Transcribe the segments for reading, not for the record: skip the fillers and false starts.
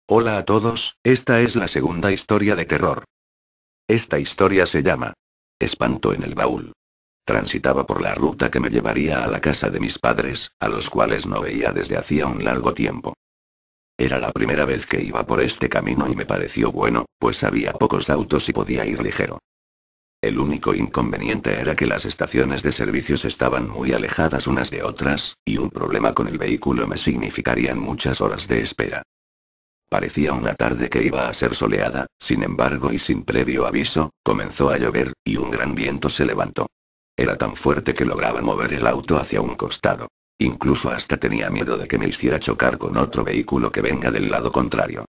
Hola a todos, esta es la segunda historia de terror. Esta historia se llama Espanto en el baúl. Transitaba por la ruta que me llevaría a la casa de mis padres, a los cuales no veía desde hacía un largo tiempo. Era la primera vez que iba por este camino y me pareció bueno, pues había pocos autos y podía ir ligero. El único inconveniente era que las estaciones de servicios estaban muy alejadas unas de otras, y un problema con el vehículo me significarían muchas horas de espera. Parecía una tarde que iba a ser soleada, sin embargo y sin previo aviso, comenzó a llover, y un gran viento se levantó. Era tan fuerte que lograba mover el auto hacia un costado. Incluso hasta tenía miedo de que me hiciera chocar con otro vehículo que venga del lado contrario.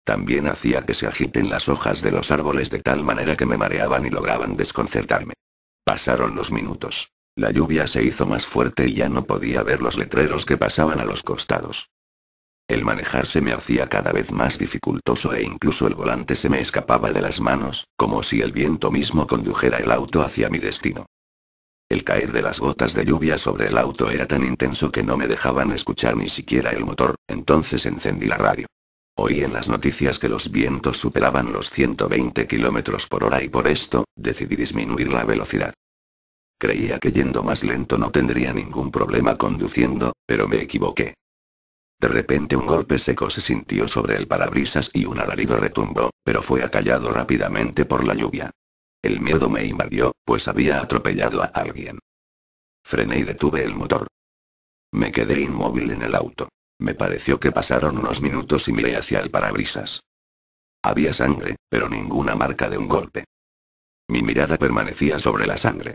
También hacía que se agiten las hojas de los árboles de tal manera que me mareaban y lograban desconcertarme. Pasaron los minutos. La lluvia se hizo más fuerte y ya no podía ver los letreros que pasaban a los costados. El manejar se me hacía cada vez más dificultoso e incluso el volante se me escapaba de las manos, como si el viento mismo condujera el auto hacia mi destino. El caer de las gotas de lluvia sobre el auto era tan intenso que no me dejaban escuchar ni siquiera el motor, entonces encendí la radio. Oí en las noticias que los vientos superaban los 120 kilómetros por hora y por esto, decidí disminuir la velocidad. Creía que yendo más lento no tendría ningún problema conduciendo, pero me equivoqué. De repente un golpe seco se sintió sobre el parabrisas y un alarido retumbó, pero fue acallado rápidamente por la lluvia. El miedo me invadió, pues había atropellado a alguien. Frené y detuve el motor. Me quedé inmóvil en el auto. Me pareció que pasaron unos minutos y miré hacia el parabrisas. Había sangre, pero ninguna marca de un golpe. Mi mirada permanecía sobre la sangre.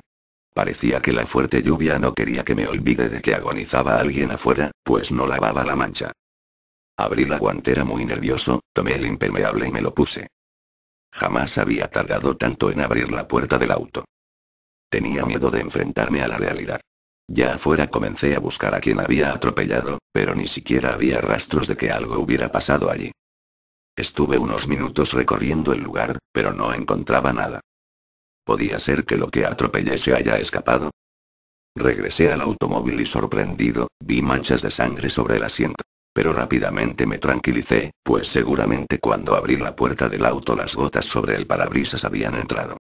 Parecía que la fuerte lluvia no quería que me olvide de que agonizaba alguien afuera, pues no lavaba la mancha. Abrí la guantera muy nervioso, tomé el impermeable y me lo puse. Jamás había tardado tanto en abrir la puerta del auto. Tenía miedo de enfrentarme a la realidad. Ya afuera comencé a buscar a quien había atropellado, pero ni siquiera había rastros de que algo hubiera pasado allí. Estuve unos minutos recorriendo el lugar, pero no encontraba nada. ¿Podía ser que lo que atropellé se haya escapado? Regresé al automóvil y sorprendido, vi manchas de sangre sobre el asiento. Pero rápidamente me tranquilicé, pues seguramente cuando abrí la puerta del auto las gotas sobre el parabrisas habían entrado.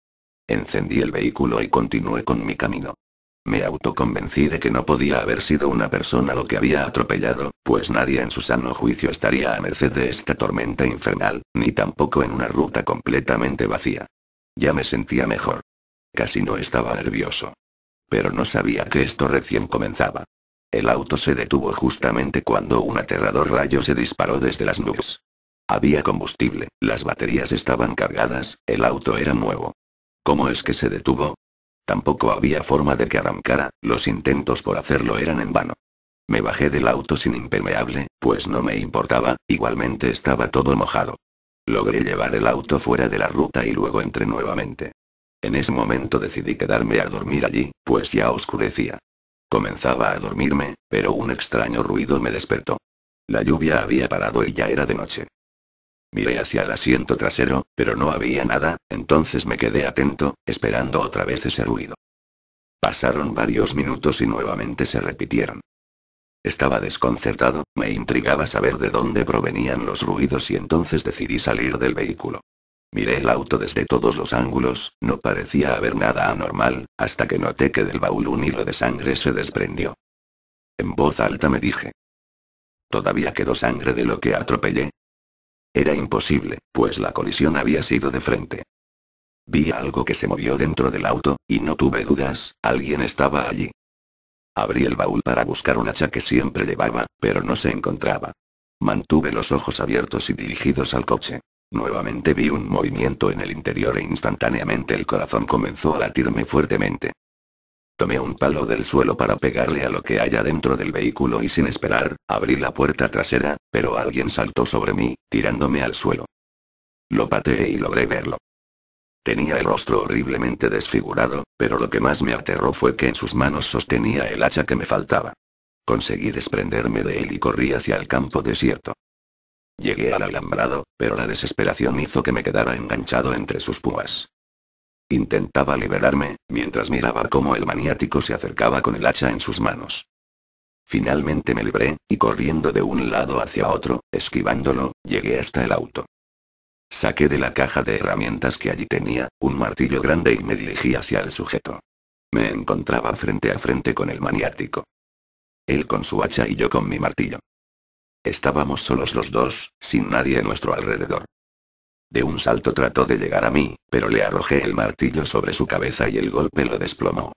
Encendí el vehículo y continué con mi camino. Me autoconvencí de que no podía haber sido una persona lo que había atropellado, pues nadie en su sano juicio estaría a merced de esta tormenta infernal, ni tampoco en una ruta completamente vacía. Ya me sentía mejor. Casi no estaba nervioso. Pero no sabía que esto recién comenzaba. El auto se detuvo justamente cuando un aterrador rayo se disparó desde las nubes. Había combustible, las baterías estaban cargadas, el auto era nuevo. ¿Cómo es que se detuvo? Tampoco había forma de que arrancara, los intentos por hacerlo eran en vano. Me bajé del auto sin impermeable, pues no me importaba, igualmente estaba todo mojado. Logré llevar el auto fuera de la ruta y luego entré nuevamente. En ese momento decidí quedarme a dormir allí, pues ya oscurecía. Comenzaba a dormirme, pero un extraño ruido me despertó. La lluvia había parado y ya era de noche. Miré hacia el asiento trasero, pero no había nada, entonces me quedé atento, esperando otra vez ese ruido. Pasaron varios minutos y nuevamente se repitieron. Estaba desconcertado, me intrigaba saber de dónde provenían los ruidos y entonces decidí salir del vehículo. Miré el auto desde todos los ángulos, no parecía haber nada anormal, hasta que noté que del baúl un hilo de sangre se desprendió. En voz alta me dije: ¿todavía quedó sangre de lo que atropellé? Era imposible, pues la colisión había sido de frente. Vi algo que se movió dentro del auto, y no tuve dudas, alguien estaba allí. Abrí el baúl para buscar un hacha que siempre llevaba, pero no se encontraba. Mantuve los ojos abiertos y dirigidos al coche. Nuevamente vi un movimiento en el interior e instantáneamente el corazón comenzó a latirme fuertemente. Tomé un palo del suelo para pegarle a lo que haya dentro del vehículo y sin esperar, abrí la puerta trasera, pero alguien saltó sobre mí, tirándome al suelo. Lo pateé y logré verlo. Tenía el rostro horriblemente desfigurado, pero lo que más me aterró fue que en sus manos sostenía el hacha que me faltaba. Conseguí desprenderme de él y corrí hacia el campo desierto. Llegué al alambrado, pero la desesperación hizo que me quedara enganchado entre sus púas. Intentaba liberarme, mientras miraba cómo el maniático se acercaba con el hacha en sus manos. Finalmente me libré, y corriendo de un lado hacia otro, esquivándolo, llegué hasta el auto. Saqué de la caja de herramientas que allí tenía, un martillo grande y me dirigí hacia el sujeto. Me encontraba frente a frente con el maniático. Él con su hacha y yo con mi martillo. Estábamos solos los dos, sin nadie a nuestro alrededor. De un salto trató de llegar a mí, pero le arrojé el martillo sobre su cabeza y el golpe lo desplomó.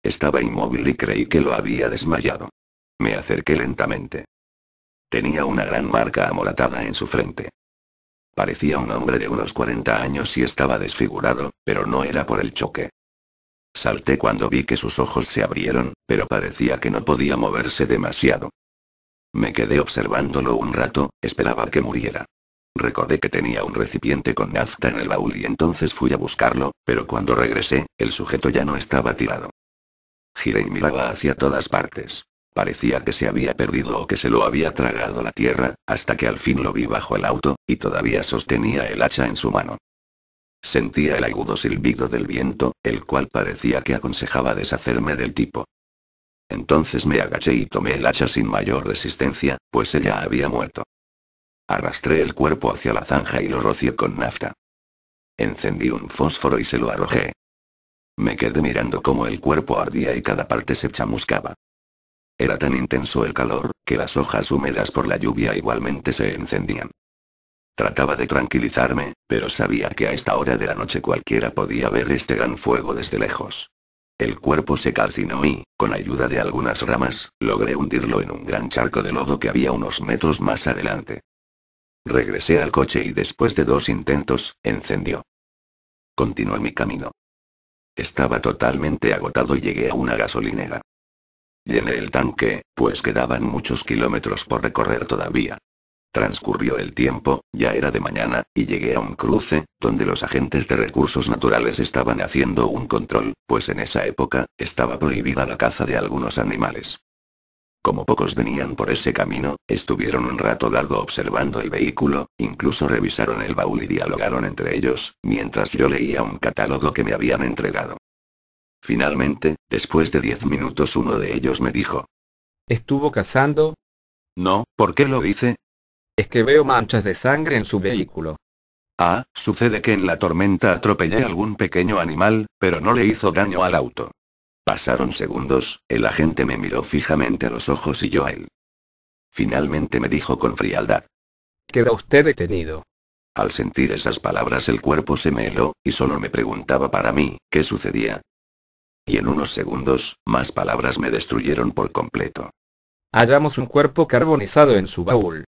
Estaba inmóvil y creí que lo había desmayado. Me acerqué lentamente. Tenía una gran marca amoratada en su frente. Parecía un hombre de unos 40 años y estaba desfigurado, pero no era por el choque. Salté cuando vi que sus ojos se abrieron, pero parecía que no podía moverse demasiado. Me quedé observándolo un rato, esperaba que muriera. Recordé que tenía un recipiente con nafta en el baúl y entonces fui a buscarlo, pero cuando regresé, el sujeto ya no estaba tirado. Giré y miraba hacia todas partes. Parecía que se había perdido o que se lo había tragado la tierra, hasta que al fin lo vi bajo el auto, y todavía sostenía el hacha en su mano. Sentía el agudo silbido del viento, el cual parecía que aconsejaba deshacerme del tipo. Entonces me agaché y tomé el hacha sin mayor resistencia, pues ella había muerto. Arrastré el cuerpo hacia la zanja y lo rocié con nafta. Encendí un fósforo y se lo arrojé. Me quedé mirando cómo el cuerpo ardía y cada parte se chamuscaba. Era tan intenso el calor, que las hojas húmedas por la lluvia igualmente se encendían. Trataba de tranquilizarme, pero sabía que a esta hora de la noche cualquiera podía ver este gran fuego desde lejos. El cuerpo se calcinó y, con ayuda de algunas ramas, logré hundirlo en un gran charco de lodo que había unos metros más adelante. Regresé al coche y después de 2 intentos, encendió. Continué mi camino. Estaba totalmente agotado y llegué a una gasolinera. Llené el tanque, pues quedaban muchos kilómetros por recorrer todavía. Transcurrió el tiempo, ya era de mañana, y llegué a un cruce, donde los agentes de recursos naturales estaban haciendo un control, pues en esa época, estaba prohibida la caza de algunos animales. Como pocos venían por ese camino, estuvieron un rato largo observando el vehículo, incluso revisaron el baúl y dialogaron entre ellos, mientras yo leía un catálogo que me habían entregado. Finalmente, después de 10 minutos uno de ellos me dijo: ¿Estuvo cazando? No, ¿por qué lo dice? Es que veo manchas de sangre en su vehículo. Ah, sucede que en la tormenta atropellé a algún pequeño animal, pero no le hizo daño al auto. Pasaron segundos, el agente me miró fijamente a los ojos y yo a él. Finalmente me dijo con frialdad: Queda usted detenido. Al sentir esas palabras el cuerpo se me heló, y solo me preguntaba para mí, ¿qué sucedía? Y en unos segundos, más palabras me destruyeron por completo. Hallamos un cuerpo carbonizado en su baúl.